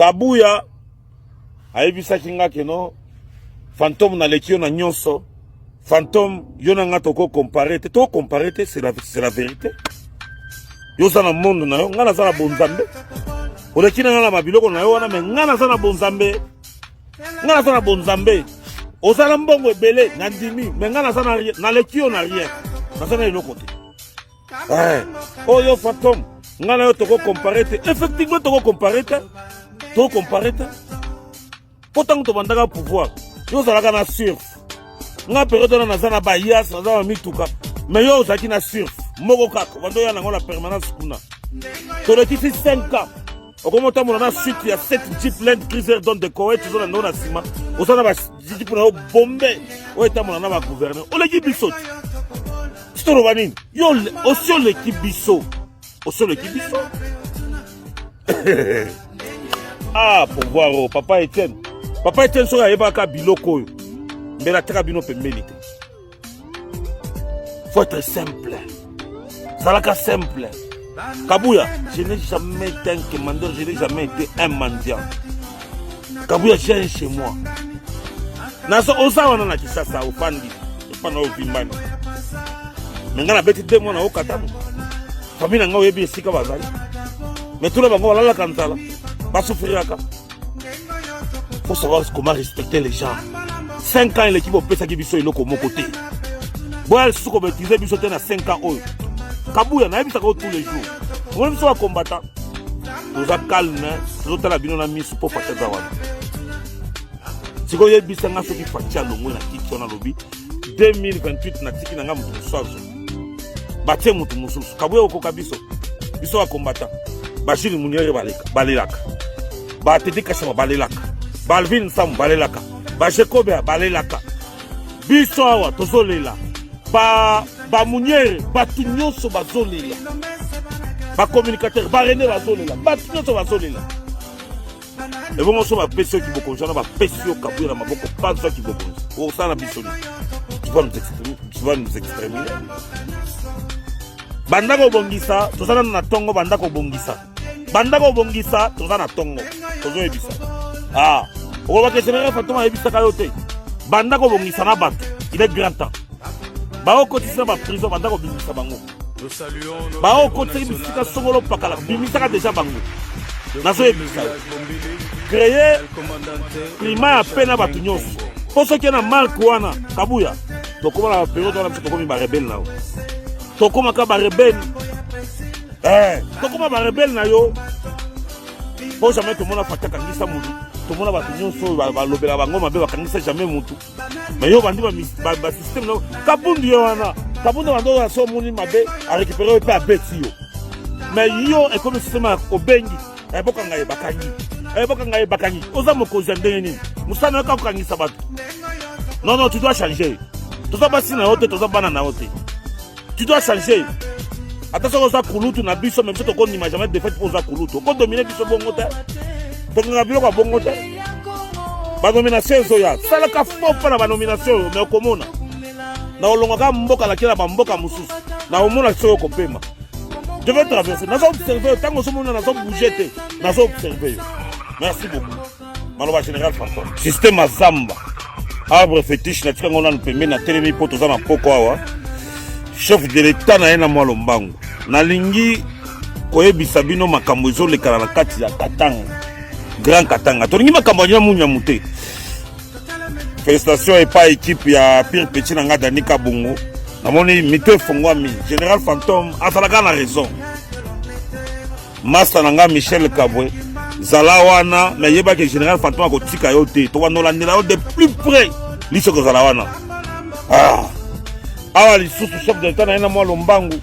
Kabuya ayebisa kinga keno fantôme na lekio na nyonso fantôme yona nga toko comparer c'est la vérité. Yo za na monde na yo nga na za na bonzambe oleki na nga na mabiloko na yo wana me nga na za na bonzambe ozala mbongo ebele na ndimi me nga na za na lekio na rien na za na eloko te. Oyo fantôme nga na yo toko comparer te effectivement toko comparer te pourtant to bandaka pouvoir yo zalaka na surf nga période na za na bayas na za na mituka mais yo ozaki na surf moko kaka wando ya nango na permanence kuna tolekisi 5 ans okomotambola na suite ya 7 Jeep Land Cruiser don de Koweït zo na ndo na sima osala ba Jeep na bombe o etambola na ba gouverneur oleki biso toloba nini yo osio leki biso ah pouvoir o papa Etienne soka yebaka biloko oyo mbela taka bino pembeni te. Faut être simple. Salaka simple. Kabuya, je n'ai jamais été un commandeur, je n'ai jamais été un mendiant. Kabuya, j'ai un chez moi. Naso osawana na kisasa ofandi, epana ovimbani. Menga na beti 2 mois na okatamu. Famille nga oyebi esika bazali. Mais tout le monde va la kantala. Ba souffriraka. Faut savoir comment respecter les gens. 5 ans l'équipe au pesa ki biso eloko moko te. Boal suko betize biso te na 5 ans oyo. Kabuya na yebisa ko tous les jours. On biso wa combattant. Toza calme, toza la bino na misu po fateza wana. Siko yebisa nga soki fatia longo na kiki na lobi 2028 na tiki na nga mutu musazo. Batie mutu mususu. Kabuya okoka biso. Biso wa combattant. Bashiri Muniere balelaka. Ba Tete Kashama balelaka. Balvin Sam balelaka. Ba Jekobe balelaka. Biso awa tozolela. Ba Muniere batu nyonso bazolela. Ba communicateur ba René bazolela. Batu nyonso bazolela. Et bon so ba pesio ki bokonja na ba pesio Kabuya na maboko pas so ki bokonja. O sana biso ni. Tu vas nous exterminer. Bandako bongisa, tozana na tongo bandako bongisa. Bandako bongisa, tozana na tongo. Tozo ebisa. Ah, on va que général fantôme ebisa kayote. Bandako bongisa na bato. Il est grand temps. Ba okotisa ba prison bandako bongisa bango. Nous saluons. Ba okotisa bisika songolo pakala bimisa ka déjà bango. Nazo ebisa. Créer climat à peine bato nyonso. Pour ceux qui na marque wana Kabuya. Donc comment la période on a fait comme ba rebelle là. Tokoma ka ba rebelle. Tokoma ba rebelle na yo. Bon jamais tout le monde a fait kangisa mutu. Tout le monde a fait nyonso ba lobela bango mabe ba kangisa jamais mutu. Mais yo bandi ba système no. Kabundu yo wana. Kabundu bando ya so muni mabe a récupérer pe a beti yo. Mais yo e comme système obengi. E boka ngai bakangi. Oza mokozi ndenge nini? Musana ka kangisa batu. Non, tu dois changer. Tu dois passer na hote, tu dois bana na hote. Tu dois changer. Attention aux akulutu na biso même si tu connais jamais de fait aux akulutu. Quand dominer biso bongote. Donc na biloko bongote. Ba nomination zoya. Sala ka fo pa na ba nomination mais komona. Na olonga ka mboka la kila ba mboka mususu. Na omona so ko pema. Je vais traverser. Na observer tant que somona na bouger na observer. Merci beaucoup. Maloba général Fantôme. Système azamba. Arbre fétiche na tikango na mpembe na telemi poto za na poko awa. Chef de l'état na yena mwa lombango. Nalingi koyebisa bino makambo ezolekana na kati ya Katanga. Grand Katanga. Tolingi makambo ya munya mute. Félicitations et pas équipe ya Pire Petit na nga Danika Bongo. Namoni mito efongwami. Général Fantôme azalaka na raison. Master na nga Michel Kabwe. Zalawana mais yeba que Général Fantôme akotika yo te. To wanolandela yo de plus près. Liso ko Zalawana. Ah. Awa lisusu chef de l'état na yena mwa lombangu.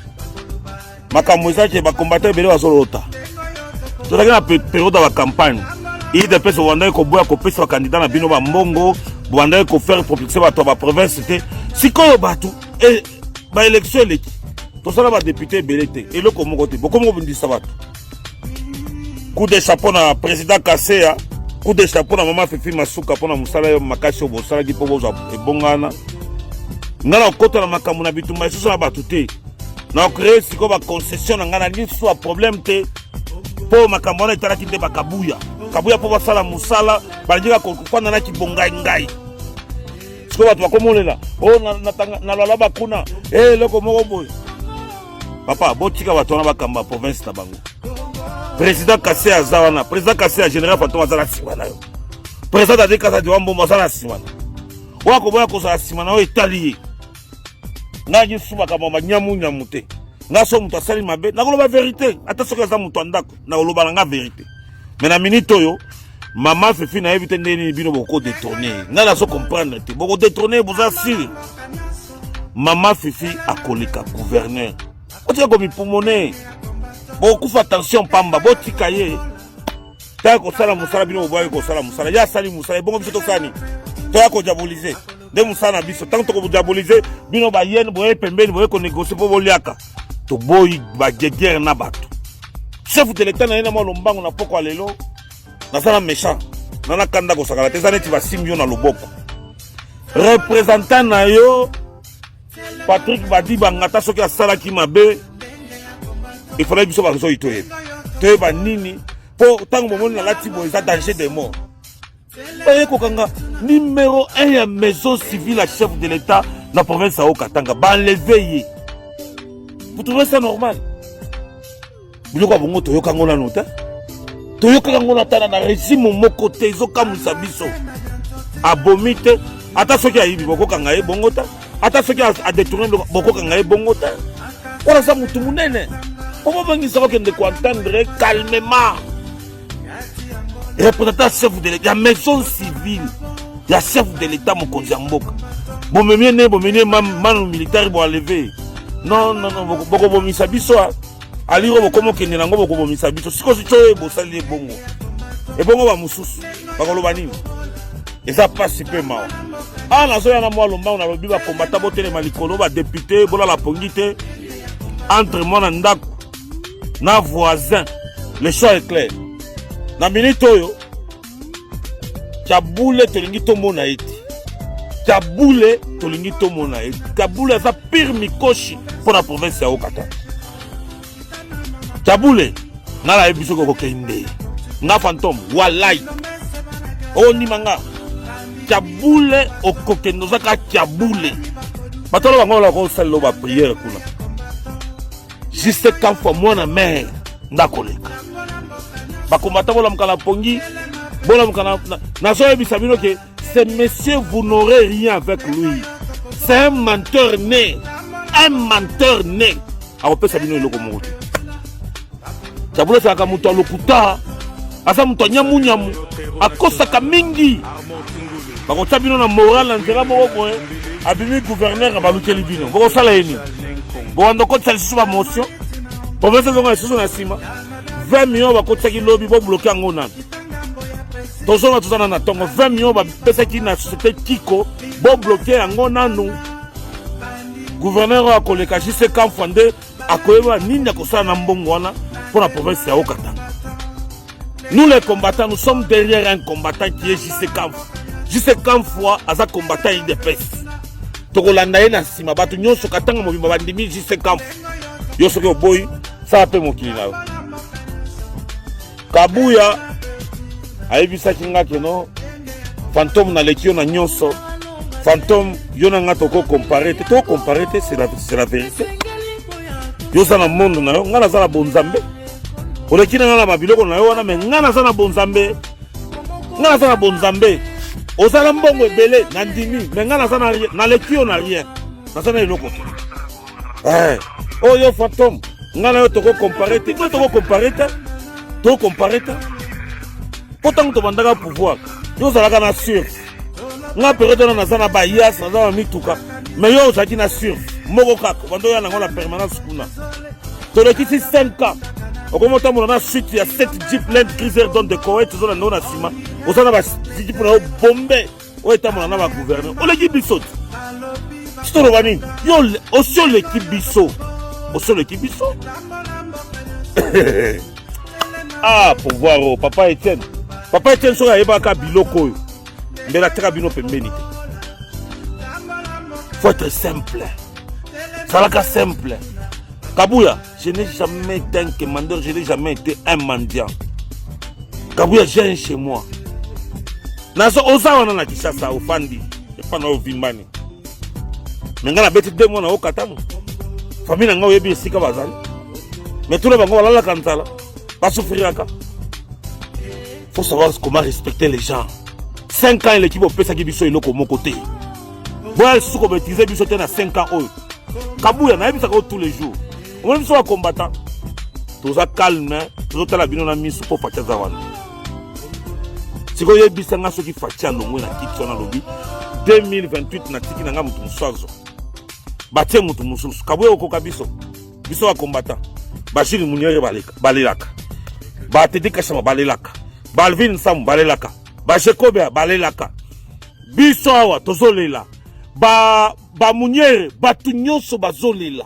Makambo ezaki ba combattant bele bazolota. Tozaki na période de la campagne. Il de pesa wanda ko boya ko pesa candidat na bino ba mbongo, wanda ko faire propulser ba to ba province c'était sikoyo batu et ba élection eleki. Tosala ba député belete et le komo côté. Bokomo bindisa batu. Coup de chapeau na président Kasea, coup de chapeau na maman Fifi Masuka pona musala yo makasi obo sala ki pobo za ebongana. Ngana okota na makambo na bitumba isusu na batu te. Na créer siko ba concession na ngana liso a problème te. Po makambo na itala kinde ba Kabuya. Kabuya po basala musala balinga kokufanda na kibongai ngai. Siko watu bakomolela oh na lalaba kuna loko moko boy. Papa botika watu na bakamba province na bango. Président Kassé azawana, président Kassé général Fatou azala simana yo. Président Adekasa de Wambo azala simana. Wako boya ko sa simana o Italie. Ngaji suba kama nyamu nyamute. Ngaso mutu asali mabe, na koloba vérité. Ata soki aza mutu andako, na koloba nga vérité. Mais na minute oyo, maman Fifi na éviter ndeni bino boko détourner. Nga la so comprendre te. Boko détourner boza siri. Maman Fifi akolika gouverneur. Otika ko mi pulmoner. Boko fa attention pamba, botika ye. Ta ko sala musala bino boye ko sala musala. Ya sali musala, bongo biso to sani. To ya ko diaboliser. De musala biso, tant to ko diaboliser, bino ba yen boye pembeni boye ko négocier po boliaka. To boy ba guerre na bato. Chef de l'État na yena mo lombango na poko alelo. Na sala méchant. Na kanda ko sakala te zaneti ba simio na loboko. Représentant na yo Patrick Badiba ngata soki asala ki mabe. Il fallait biso ba so itoye. Te ba nini po tango momoni na lati bo eza danger de mort. Oye kokanga numéro 1 ya maison civile à chef de l'État na province ya Okatanga ba enlever. Vous trouvez ça normal? Vous avez dit que vous avez dit que vous avez na régime moko te zoka musabiso. Abomite, ata soki ayibi boko kangaye bongota, ata soki a détourné boko kangaye bongota. Voilà ça mutu munene. Comment venir ça que de entendre calmement? Représentant chef de l'État, la maison civile, la chef de l'État mokonzi mboka. Bon menye manu militaire bo enlever. Non, boko bomisa biso aliro bokomo kende nango boko bomisa biso siko sitoye bosali bongo e bongo ba mususu bakoloba nini eza pasi pe mawa nazo ya na mwa lomba na lobi ba combattant botele malikolo ba député bola la pongite entre moi na ndako na voisin le choix est clair na minute oyo Kabule tolingi tomona eti Kabule tolingi tomona eti Kabule eza pire mikoshi pour la province ya Okatanga. Kabule na la ebiso ko kende nga fantôme walai oni manga Kabule okokendo zaka Kabule batolo bango la ko sala ba prière kuna juste quand fois moi na mère ndakoleka bakomata bola mkala pongi bola mkala na so ebisa bino ke ce monsieur vous n'aurez rien avec lui. C'est un menteur né. Un menteur né. A opé sabino eloko moto. Kabule saka muto lokuta. Asa muto nyamu nyamu. Akosaka mingi. Bako sabino na moral nzela moko abimi gouverneur balukeli bino. Boko sala yeni. Bo ndoko tsali suba motion. Province zonga susu na sima. 20 millions bako tsaki lobby bo bloquer ngona. Tozona tozana na tongo 20 millions ba pesa ki na société Kiko bo bloquer ngona nous. Gouverneur a koleka jise kamfande akoyeba nini akosala na mbongo wana pour la province ya Okatanga. Nous les combattants, nous sommes derrière un combattant qui est Jise Kamf. Jise Kamfwa aza combattant IDPS. Tokolanda ye na sima bato nyonso katanga mobimba bandimi Jise Kamf. Yo soki oboyi ça pe mokili na yo. Kabuya ayebisaki nga keno fantôme na lekio na nyonso. Fantôme yo na nga toko comparer te to comparer te c'est la vérité. Yo za na monde na yo nga na za na bonzambe. Oleki na nga na mabiloko na yo wana me nga na za na bonzambe. Nga na za na bonzambe. Ozala mbongo ebele na ndimi me nga na za na lekio na rien. Na za na eloko te. Oh yo fantôme nga na yo toko comparer te. Nga toko comparer te. To comparer te. Pourtant to bandaka pouvoir. Yo zalaka na sûr. Nga période na za na bayas na za na mituka. Mais yo ozaki na sûr. Moko kaka bando ya nango la permanence kuna. To le kiti 5 ans. Okomota mona na suite ya 7 Jeep Land Cruiser don de Koweït zo na ndona sima. Ozana ba Jeep na bombe. O eta mona na ba gouverneur. O le kibiso. Storo bani. Yo osio le kibiso. Osio le kibiso. Ah, pouvoir oh, papa Etienne. Papa Etienne so ya yeba ka biloko. Mbela teka bino pembeni te. Faut être simple. Salaka simple. Kabuya, je n'ai jamais été un commandeur, je n'ai jamais été un mendiant. Kabuya vient chez moi. Nazo ozawana na Kishasa ofandi. Epa na ovimbani. Menga na beti 2 mois na okatano. Famille nga oyebi esika bazali. Mais tout le monde va la kantala. Pas souffrir. Faut savoir comment respecter les gens. 5 ans l'équipe au pesa ki biso iloko mon côté. Voilà ce qu'on maîtriser biso tena 5 ans oyo. Kabuya na yebisa ko tous les jours. On même soit combattant. Tout ça calme, tout ça la bino na misu pour fatia zawana. Si ko yebisa nga soki fatia no mwe na kitso na lobi 2028 na tiki na nga mutu musazo. Batie mutu mususu. Kabuya okoka biso. Biso wa combattant. Bashiri Muniere balelaka. Batete Kashama balelaka. Balvin Sam balelaka. Bashekobe balelaka. Biso awa tozolela. Ba Muniere batu nyonso bazolela.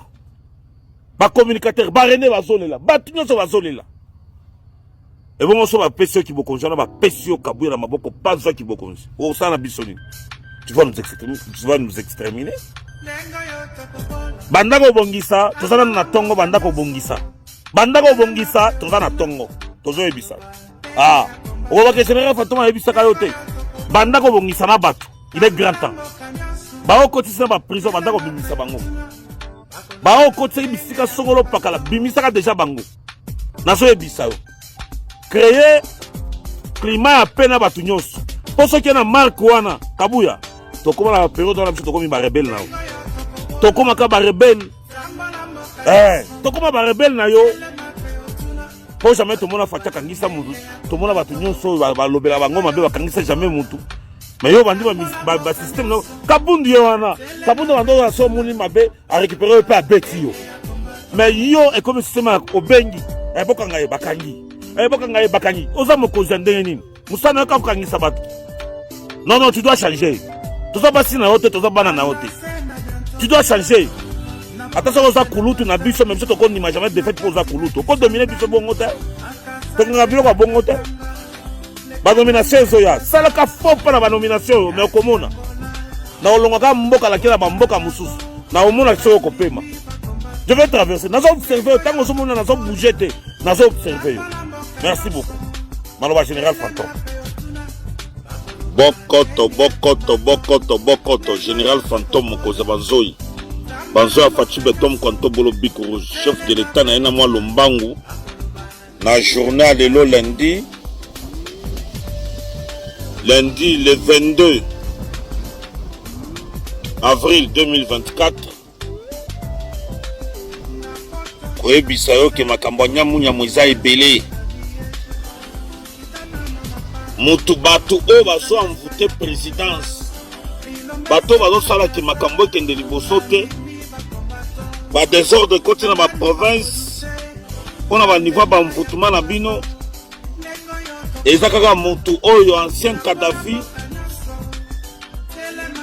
Ba communicateur ba René bazolela. Batu nyonso bazolela. Et bon so ba pesio ki bokonjana ba pesio Kabuya na maboko panzo ki bokonzi. O sana bisoni. Tu vas nous exterminer. Bandako bongisa, tozana na tongo bandako bongisa. Bandako bongisa, tozana na tongo. Tozo ebisa. Ah, on va que général Fantôme ebisa kayote. Bandako bongisa na bato. Il est grand temps. Ba okotisa ba prison bandako bimisa bango. Ba okotisa bisika songolo pakala bimisa ka déjà bango. Nazo ebisa yo. Créer climat à peine bato nyonso. Poso ki na marque wana Kabuya. Tokoma na période wana biso tokomi ba rebelle na yo. Tokoma ka ba rebelle. Tokoma ba rebelle na yo. Po jamais to mona fatia kangisa mutu. To mona batu nyonso ba lobela bango mabe ba kangisa jamais mutu. Mais yo bandi ba système no. Kabundu yo wana. Kabundu bando so moni mabe a récupérer pe a beti yo. Mais yo e comme système obengi. E boka ngai bakangi. E boka ngai bakangi. Oza mokozi ndenge nini? Musana ka kangisa batu. Non non, tu dois changer. Tu dois passer na hote, tu dois bana na hote. Tu dois changer. Attention aux akulutu na biso même si tu connais jamais de fait pour aux akulutu. Ko dominer biso bongo te. To nga bilo ba bongo te. Ba nomination zoya. Sala ka fo pa na ba nomination mais komona. Na olonga ka mboka la kila ba mboka mususu. Na omona so ko pema. Je vais traverser. Nazo observer tango so mona nazo bouger te. Nazo observer. Merci beaucoup. Maloba général Fantôme. Bokoto, général Fantôme Mokoza Banzoi. Banzoi Fachi Betom Kwanto Bolo Bikuru, chef de l'État na moi Lombangu. Na journal de lo lundi le 22 avril 2024. Koyebisa yo ke makambo nyamunya mweza ebele. Mutu batu o baso envoûté présidence. Bato bazo sala ki makambo kende liboso te. Ba désordre côté na ba province. On a ba niveau ba envoûtement na bino. Ezakaka mutu oyo ancien Kadhafi.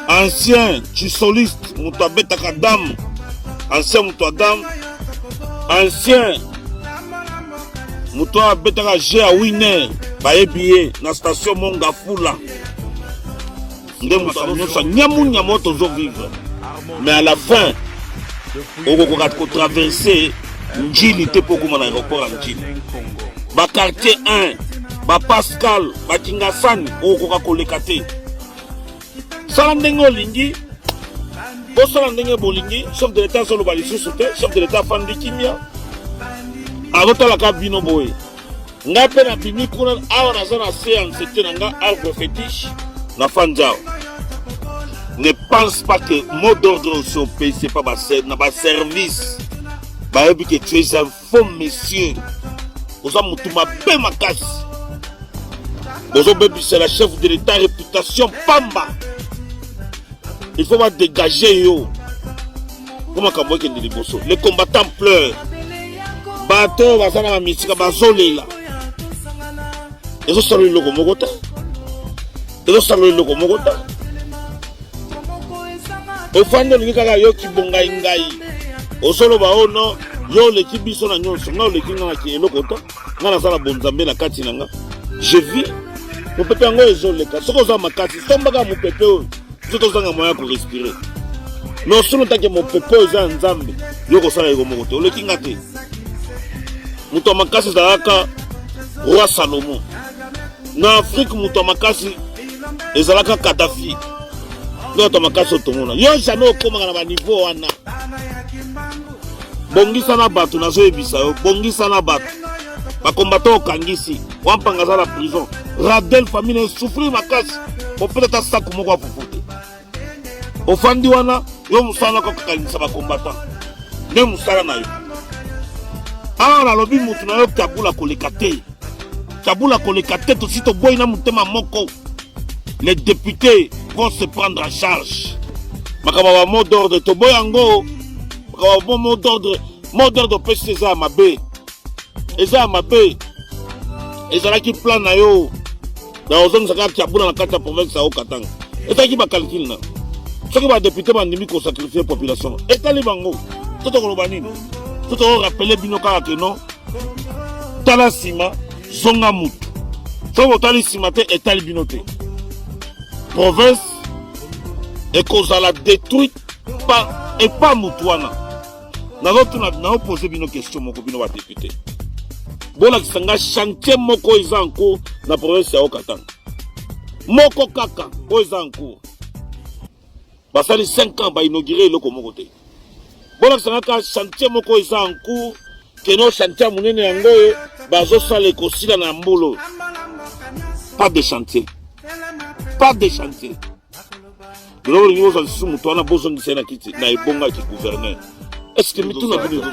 Ancien Chisoliste, mutu abetaka dame. Ancien mutu adam. Ancien mutu abetaka G winner. Baebiye na station Mongafula. Ndemo sa nyamu tozo vivre. Mais à la fin, on va traverser Njili te pour comment l'aéroport en Njili. Ba quartier 1, ba Pascal, ba Kingasani, on va kolekate. Salandengo lingi, bo salandengo bolingi, chef de l'État solo bali soute, chef de l'État Fandi Kimia. Avota la kabino boy. Nga pe na bimi kuna awa na zona séance c'était nga arbre fétiche na fanjao. Ne pense pas que mot d'ordre sur pays c'est pas na ba service. Ba yebi que tu es un faux monsieur. Oza mutuma pe makasi. Bozo bebi c'est la chef de l'État réputation pamba. Il faut pas dégager yo. Comment kambo ke ndi liboso. Les combattants pleurent. Bato bazana ma misika bazolela. Eso salo iloko mogota. Ofando lingi kaka yo kibonga ingai. Osolo ba ono yo le kibiso na nyonso nga le kinga na ki eloko to. Nga na sala bonzambe na kati nanga. Je vis. Mo pepe ngo ezoleka. Soko za makati sombaka mo pepe o. Zoto zanga moya ko respirer. No solo take mo pepe o za nzambe. Yo ko sala ego mogote. O le kinga te. Muto makasi zalaka Roi Salomon. na Afrique muto makasi ezalaka Kadhafi ndoto makasi otomona yo jamais okoma na ba niveau wana bongisa na bato nazo ebisa yo bongisa na bato ba combattant okangisi wampanga za la prison Radel famille souffrir makasi peut-être saku moko afufuti ofandi wana yo musala ko kakalisa ba combattant ne musala na yo ala lobi mutu na yo kabula kolekate to sito boy na mutema moko. Les députés vont se prendre en charge. Makaba mot d'ordre to boyango. Makaba mot d'ordre pèse ça mabe. Eza mabe. Ezala ki plan na yo. Na ozong saka kabula na kata province ya Okatanga. Eta ki ba calcul na. Soki ba député ba ndimi ko sacrifier population. Eta li bango. Toto ko banini. Toto rappeler bino kaka que non. Tala sima zonga mutu. Soki otali sima te etali bino te. Province et cause à la détruite par et pas Moutouana. Nous avons posé une question moko bino wa député. Bon la kisanga chantier moko eza en cours na province ya Okatanga. Moko kaka o eza en cours. Basali 5 ans ba inaugurer loko moko te. Bon la kisanga ka chantier moko eza en cours que no chantier munene yango bazo sala ekosila na mbolo. Pas de chantier. Pas de chantier. Alors, nous avons dit que nous avons besoin de gouverneur. Est-ce que nous avons besoin de ça?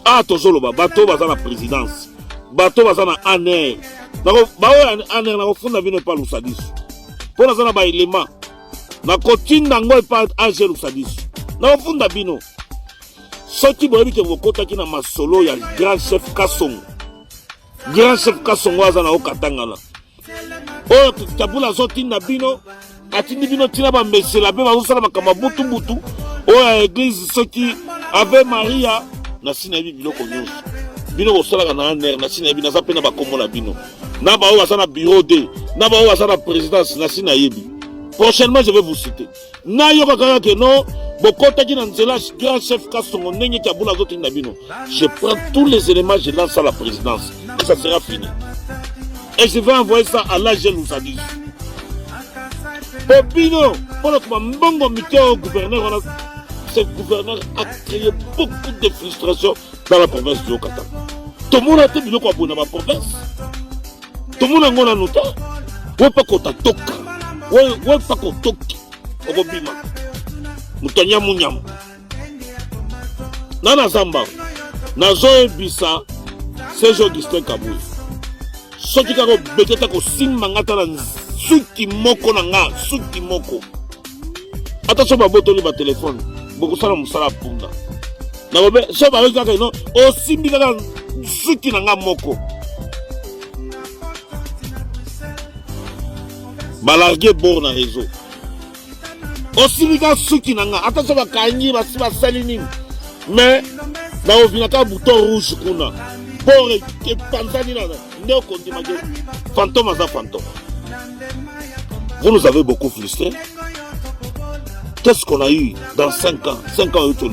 Ah, toujours le bateau va dans la présidence. Bateau va dans la ANR. ANR, nous avons pas l'Oussadis. Pour nous avons des éléments. Nous avons pas Angel Oussadis. Nous avons des bino. Ce qui veut dire que vous avez un solo, il y a le grand chef Kassongo. Grand chef Kassongo va dans la Okatanga. Oh, tabula zoti na bino atindi bino tina ba mesela be bazosala makama butu oh église soki Ave Maria na sina biloko nyonso bino bosala na aner na sina bino za pena ba komola bino na ba o basana bureau de na ba o basana présidence na sina yebi. Prochainement je vais vous citer na yo kaka que non bokota ki na nzela grand chef Kassongo ndenge tabula zoti na bino je prends tous les éléments je lance à la présidence et ça sera fini. Et je vais envoyer ça à l'Angel Oussadis. Bobino, pour le mbongo mité au gouverneur, ce gouverneur a créé beaucoup de frustration dans la province du Okatanga. Tout le monde a été bilo kwa bona ma province. Tout le monde a ngona nota. Ouais pas kota toka. Ouais pas kotoki. Obobima. Mutanya munyam. Nana Zamba. Nazo ebisa Serge Augustin Kabouye. Soki kako beteta ko simangata na suki moko na nga suki moko ata so ba botoli ba téléphone boko sala musala punda na bobe so ba weza ka no o simbi kaka suki na nga moko balargue bord na réseau o simbi ka suki na nga ata so ba kanyi ba si ba sali nini mais na ovina ka bouton rouge kuna pour que panzani na fantôme à fantôme. Vous nous avez beaucoup frustrés. Qu'est-ce qu'on a eu dans 5 ans? 5 ans autour.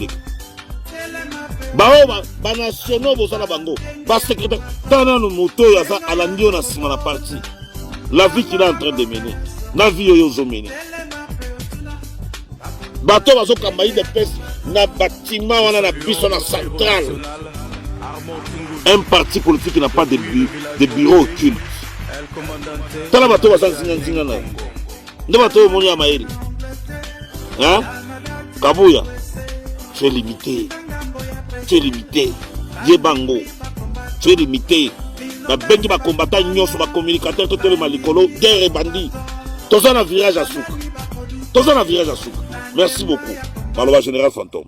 Ba nationaux bosala bango. Ba secrétaire. Tana no moto yaza alandio na sima na parti. La vie qu'il est en train de mener. La vie yo zo mener. Bato bazo kambayi de pes na bâtiment wana na biso na centrale. Un parti politique qui n'a pas de bureau occulte. Tala bato wa zinga na. Nde bato moni ya maeli. Hein? Kabuya. Tu es limité. Tu es limité. Yebango. Tu es limité. Na bengi ba combattant nyonso ba communicateur to tele malikolo guerre et bandit. Toza na virage à souk. Merci beaucoup. Maloba général fantôme.